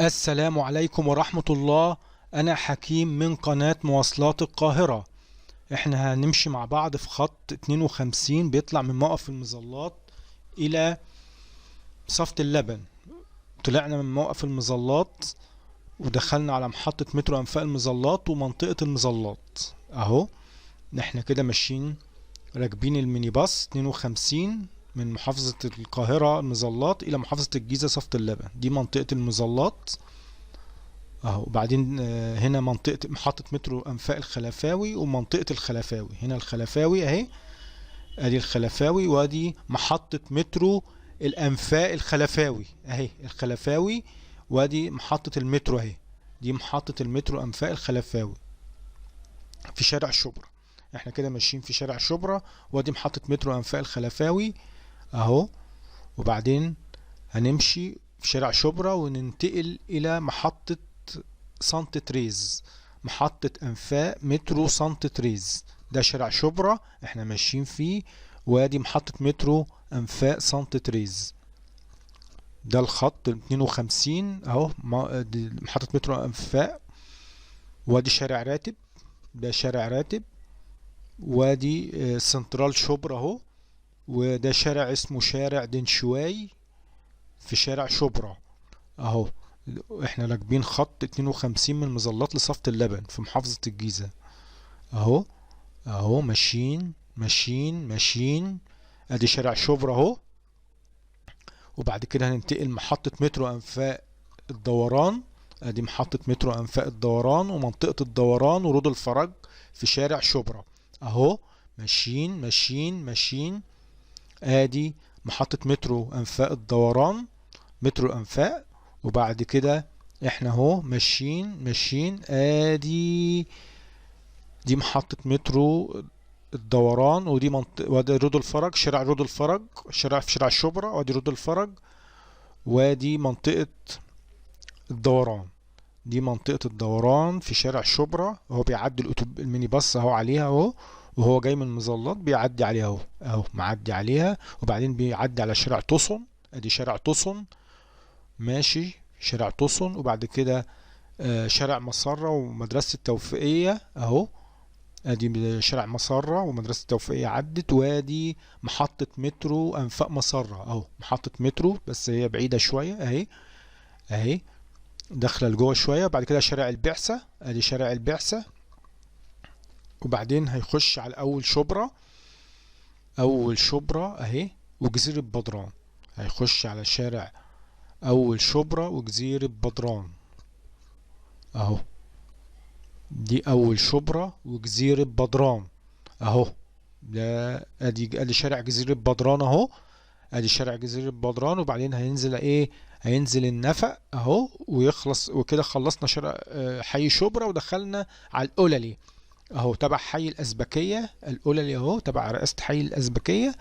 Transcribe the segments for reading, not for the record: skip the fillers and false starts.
السلام عليكم ورحمة الله. أنا حكيم من قناة مواصلات القاهرة. احنا هنمشي مع بعض في خط 52 بيطلع من موقف المظلات إلى صفة اللبن. طلعنا من موقف المظلات ودخلنا على محطة مترو أنفاق المظلات ومنطقة المظلات أهو. احنا كده ماشيين راكبين الميني باص 52 من محافظة القاهرة المظلات إلى محافظة الجيزة صفة اللبن. دي منطقة المظلات اهو. وبعدين هنا منطقة محطة مترو أنفاق الخلفاوي ومنطقة الخلفاوي. هنا الخلفاوي اهي، ادي الخلفاوي، وادي محطة مترو الأنفاق الخلفاوي اهي الخلفاوي، وادي محطة المترو اهي. دي محطة المترو أنفاق الخلفاوي في شارع شبرا. احنا كده ماشيين في شارع شبرا، وادي محطة مترو أنفاق الخلفاوي اهو. وبعدين هنمشي في شارع شبرا وننتقل إلى محطة سانت تريز، محطة أنفاق مترو سانت تريز. ده شارع شبرا احنا ماشيين فيه، وادي محطة مترو أنفاق سانت تريز. ده الخط 52 اهو، دي محطة مترو أنفاق. وادي شارع راتب، ده شارع راتب. وادي سنترال شبرا اهو. وده شارع اسمه شارع دنشواي في شارع شبرا اهو. احنا راكبين خط 52 من المظلات لصفة اللبن في محافظة الجيزة اهو. اهو ماشيين ماشيين ماشيين، ادي شارع شبرا اهو. وبعد كده هننتقل محطة مترو انفاق الدوران. ادي محطة مترو انفاق الدوران ومنطقة الدوران ورود الفرج في شارع شبرا اهو. ماشيين ماشيين ماشيين، ادي محطة مترو انفاق الدوران، مترو انفاق. وبعد كده احنا اهو ماشيين ماشيين، دي محطة مترو الدوران، ودي وادي رود الفرج، شارع رود الفرج، شارع في شارع شبرا، وادي رود الفرج. وادي منطقة الدوران، دي منطقة الدوران في شارع شبرا اهو. بيعدي الميني باص اهو عليها اهو، وهو جاي من المظلات بيعدي عليها اهو اهو، معدي عليها. وبعدين بيعدي على شارع توصن، ادي شارع توصن ماشي، شارع توصن. وبعد كده شارع مسرة ومدرسة التوفيقية اهو، ادي شارع مسرة ومدرسة التوفيقية عدت. وادي محطة مترو انفاق مسرة اهو، محطة مترو بس هي بعيدة شوية اهي اهي، داخلة لجوه شوية. وبعد كده شارع البعثة، ادي شارع البعثة. وبعدين هيخش على اول شبرا، اول شبرا اهي وجزيرة بدران. هيخش على شارع اول شبرا وجزيرة بدران اهو. دي اول شبرا وجزيرة بدران اهو. ده ادي شارع جزيرة بدران اهو، ادي شارع جزيرة بدران. وبعدين هينزل ايه، هينزل النفق اهو ويخلص. وكده خلصنا شارع حي شبرا ودخلنا على القللي اهو، تبع حي الازبكية. القللي اهو تبع رئاسة حي الازبكية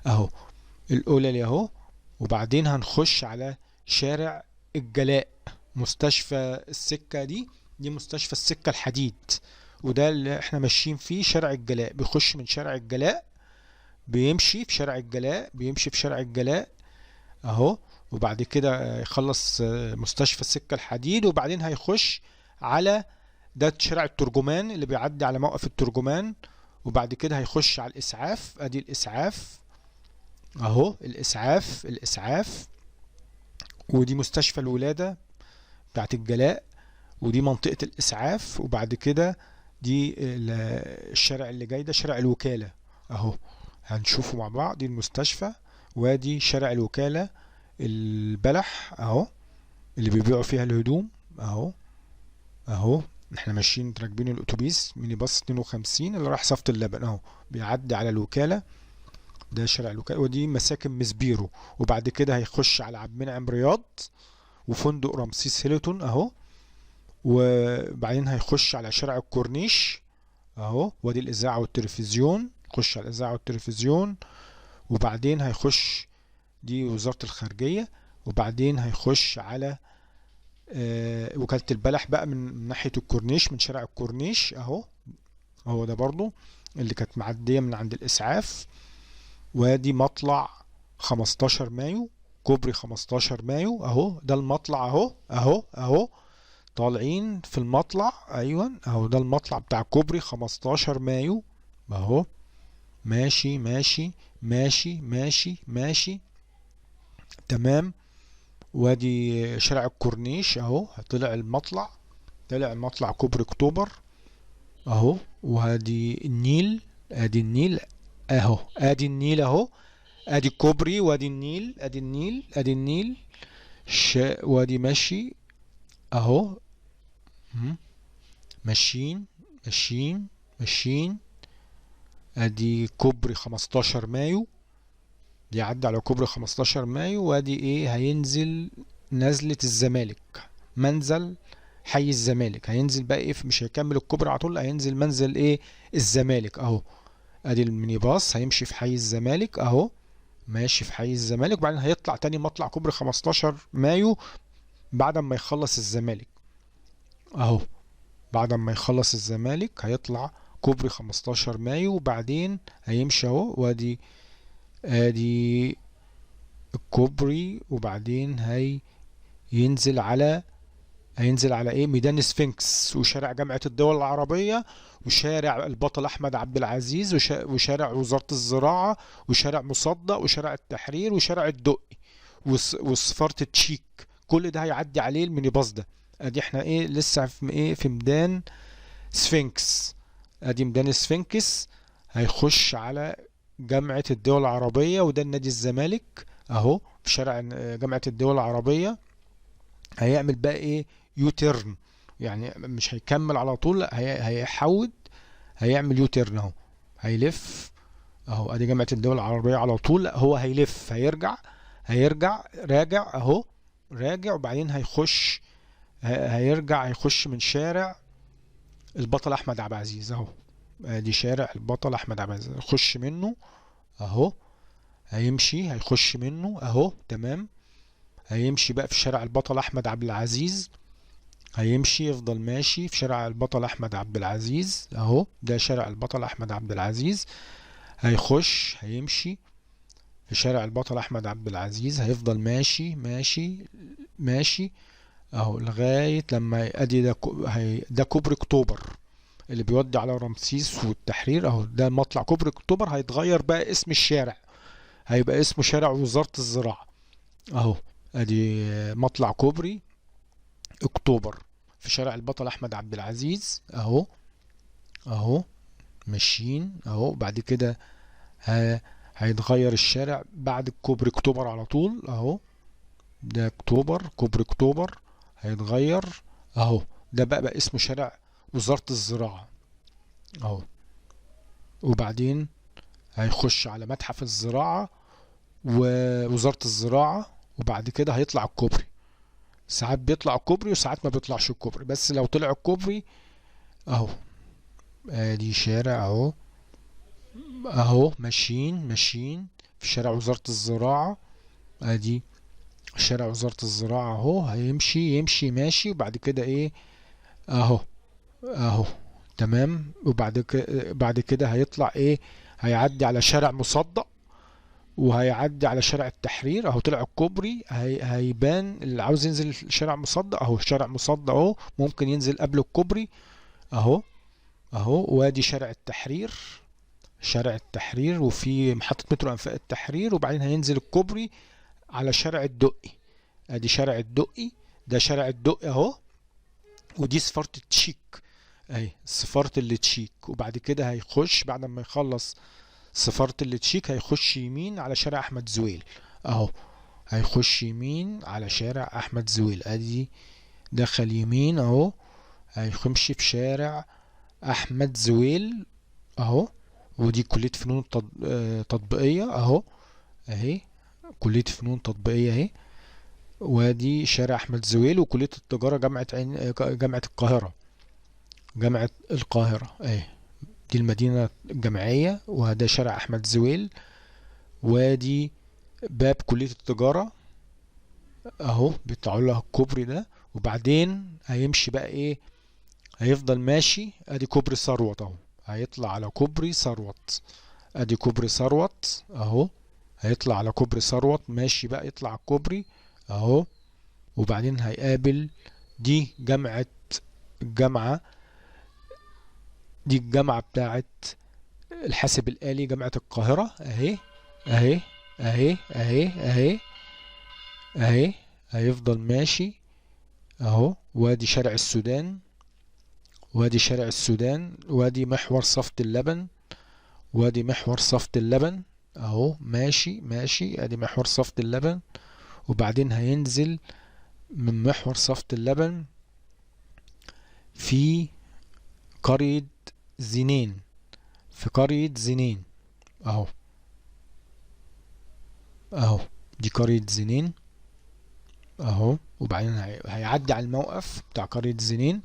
اهو، القللي اهو. وبعدين هنخش على شارع الجلاء، مستشفى السكة دي مستشفى السكة الحديد. وده اللي احنا ماشيين فيه، شارع الجلاء. بيخش من شارع الجلاء، بيمشي في شارع الجلاء، بيمشي في شارع الجلاء اهو. وبعد كده يخلص مستشفى السكة الحديد. وبعدين هيخش على ده شارع الترجمان اللي بيعدي على موقف الترجمان. وبعد كده هيخش على الإسعاف، ادي الإسعاف اهو، الإسعاف الإسعاف. ودي مستشفى الولادة بتاعت الجلاء، ودي منطقة الإسعاف. وبعد كده دي الشارع اللي جاي ده شارع الوكالة اهو، هنشوفه مع بعض. دي المستشفى، وادي شارع الوكالة البلح اهو اللي بيبيعوا فيها الهدوم اهو اهو. احنا ماشيين راكبين الاتوبيس ميني باص 52 اللي راح صفة اللبن اهو، بيعدي على الوكالة. ده شارع الوكالة، ودي مساكن مسبيرو. وبعد كده هيخش على عبد المنعم رياض وفندق رمسيس هيلتون اهو. وبعدين هيخش على شارع الكورنيش اهو، وادي الاذاعه والتلفزيون، يخش على الاذاعه والتلفزيون. وبعدين هيخش، دي وزاره الخارجيه. وبعدين هيخش على وكاله البلح بقى من ناحيه الكورنيش، من شارع الكورنيش اهو. هو ده برضو اللي كانت معديه من عند الاسعاف. وادي مطلع 15 مايو كوبري 15 مايو اهو، ده المطلع اهو اهو اهو، طالعين في المطلع، ايوه اهو ده المطلع بتاع كوبري 15 مايو اهو. ماشي ماشي ماشي ماشي ماشي تمام. وادي شارع الكورنيش اهو، طلع المطلع، طلع مطلع كوبري اكتوبر اهو. وادي النيل، ادي النيل اهو، ادي النيل اهو، ادي الكوبري وادي النيل، ادي النيل ادي النيل وادي ماشي اهو. مم. ماشيين ماشيين ماشيين. ادي كوبري 15 مايو، بيعدي على كوبري 15 مايو. وادي ايه، هينزل نزلة الزمالك، منزل حي الزمالك. هينزل بقى ايه، مش هيكمل الكوبري على طول، هينزل منزل ايه، الزمالك اهو. ادي الميني باص هيمشي في حي الزمالك اهو، ماشي في حي الزمالك، وبعدين هيطلع تاني مطلع كوبري 15 مايو بعد ما يخلص الزمالك اهو. بعد ما يخلص الزمالك هيطلع كوبري 15 مايو، وبعدين هيمشي اهو. وادي ادي الكوبري، وبعدين هينزل على، هينزل على ايه، ميدان سفنكس وشارع جامعة الدول العربية وشارع البطل احمد عبد العزيز وشارع وزارة الزراعة وشارع مصدق وشارع التحرير وشارع الدقي وصفارة التشيك. كل ده هيعدي عليه الميني باص ده. ادي احنا ايه، لسه في ايه، في ميدان سفنكس. ادي ميدان سفنكس، هيخش على جامعة الدول العربية، وده النادي الزمالك اهو في شارع جامعة الدول العربية. هيعمل بقى ايه، يوتيرن، يعني مش هيكمل على طول، لا هيحود، هيعمل يوتيرن اهو، هيلف اهو. ادي جامعة الدول العربية على طول، لا هو هيلف، هيرجع راجع اهو، راجع، وبعدين هيخش، هيرجع، هيخش من شارع البطل احمد عبد العزيز اهو. ادي شارع البطل احمد عبد العزيز، يخش منه اهو، هيمشي هيخش منه اهو تمام. هيمشي بقى في شارع البطل احمد عبد العزيز، هيمشي يفضل ماشي في شارع البطل احمد عبد العزيز اهو، ده شارع البطل احمد عبد العزيز. هيخش هيمشي في شارع البطل احمد عبد العزيز، هيفضل ماشي ماشي ماشي اهو لغاية لما ادي ده ده كوبري اكتوبر اللي بيودي على رمسيس والتحرير اهو. ده مطلع كوبري اكتوبر، هيتغير بقى اسم الشارع، هيبقى اسمه شارع وزارة الزراعة اهو. ادي مطلع كوبري اكتوبر في شارع البطل احمد عبد العزيز اهو اهو. ماشيين اهو. بعد كده هيتغير الشارع بعد كوبري اكتوبر على طول اهو، ده اكتوبر، كوبري اكتوبر هيتغير اهو. ده بقى اسمه شارع وزارة الزراعة اهو. وبعدين هيخش على متحف الزراعة ووزارة الزراعة، وبعد كده هيطلع الكوبري. ساعات بيطلع الكوبري وساعات ما بيطلعش الكوبري، بس لو طلع الكوبري اهو. ادي شارع اهو اهو، ماشيين ماشيين في شارع وزارة الزراعة. ادي شارع وزارة الزراعة اهو، هيمشي يمشي ماشي، وبعد كده ايه اهو اهو تمام. بعد كده هيطلع ايه، هيعدي على شارع مصدق وهيعدي على شارع التحرير اهو. طلع الكوبري، هيبان اللي عاوز ينزل شارع مصدق اهو، شارع مصدق اهو، ممكن ينزل قبل الكوبري اهو اهو. وادي شارع التحرير، شارع التحرير وفي محطة مترو انفاق التحرير، وبعدين هينزل الكوبري على شارع الدقي. ادي شارع الدقي، ده شارع الدقي اهو. ودي سفارة التشيك اهي، سفارة اللي تشيك. وبعد كده هيخش، بعد ما يخلص سفارة اللي تشيك، هيخش يمين على شارع احمد زويل اهو. هيخش يمين على شارع احمد زويل، ادي دخل يمين اهو. هيمشي في شارع احمد زويل اهو. ودي كلية فنون تطبيقية اهو، اهي كلية فنون تطبيقية اهي. وادي شارع احمد زويل وكلية التجارة جامعة القاهرة، جامعة القاهرة اهي، دي المدينة الجامعية. وده شارع احمد زويل، وادي باب كلية التجارة اهو، بيطلعوا لها الكوبري ده. وبعدين هيمشي بقى ايه، هيفضل ماشي. ادي كوبري ثروت اهو، هيطلع على كوبري ثروت. ادي كوبري ثروت اهو، هيطلع على كوبري ثروت، ماشي بقى يطلع على الكوبري اهو، وبعدين هيقابل دي الجامعة دي الجامعة بتاعت الحاسب الآلي جامعة القاهرة اهي، اهي اهي اهي اهي اهي. هيفضل ماشي اهو، وادي شارع السودان، وادي شارع السودان، وادي محور صفة اللبن، وادي محور صفة اللبن اهو، ماشي ماشي، ادي محور صفة اللبن. وبعدين هينزل من محور صفة اللبن في قرية زنين، في قرية زنين اهو، اهو دي قرية زنين اهو. وبعدين هيعدي على الموقف بتاع قرية زنين،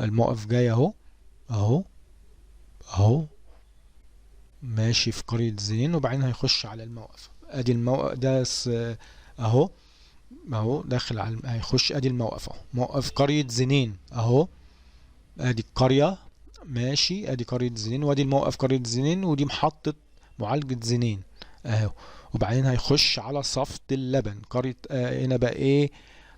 الموقف جاي اهو، اهو اهو ماشي في قرية زنين. وبعدين هيخش على الموقف، ادي الموقف ده اهو، اهو داخل على هيخش ادي الموقف اهو، موقف قرية زنين اهو، ادي القرية ماشي، ادي قرية زنين، وادي الموقف قرية زنين، ودي محطة معالجة زنين اهو. وبعدين هيخش على صفة اللبن، قرية هنا بقى ايه،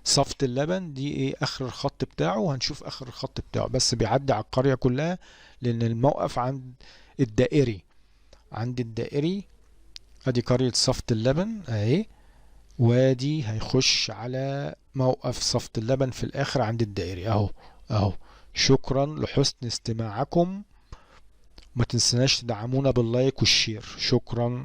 صفة اللبن دي ايه اخر الخط بتاعه، هنشوف اخر الخط بتاعه، بس بيعدي على القرية كلها لان الموقف عند الدائري، عند الدائري. ادي قرية صفة اللبن اهي، وادي هيخش على موقف صفة اللبن في الاخر عند الدائري اهو، اهو. شكرا لحسن استماعكم، وما تنسناش تدعمونا باللايك والشير، شكرا.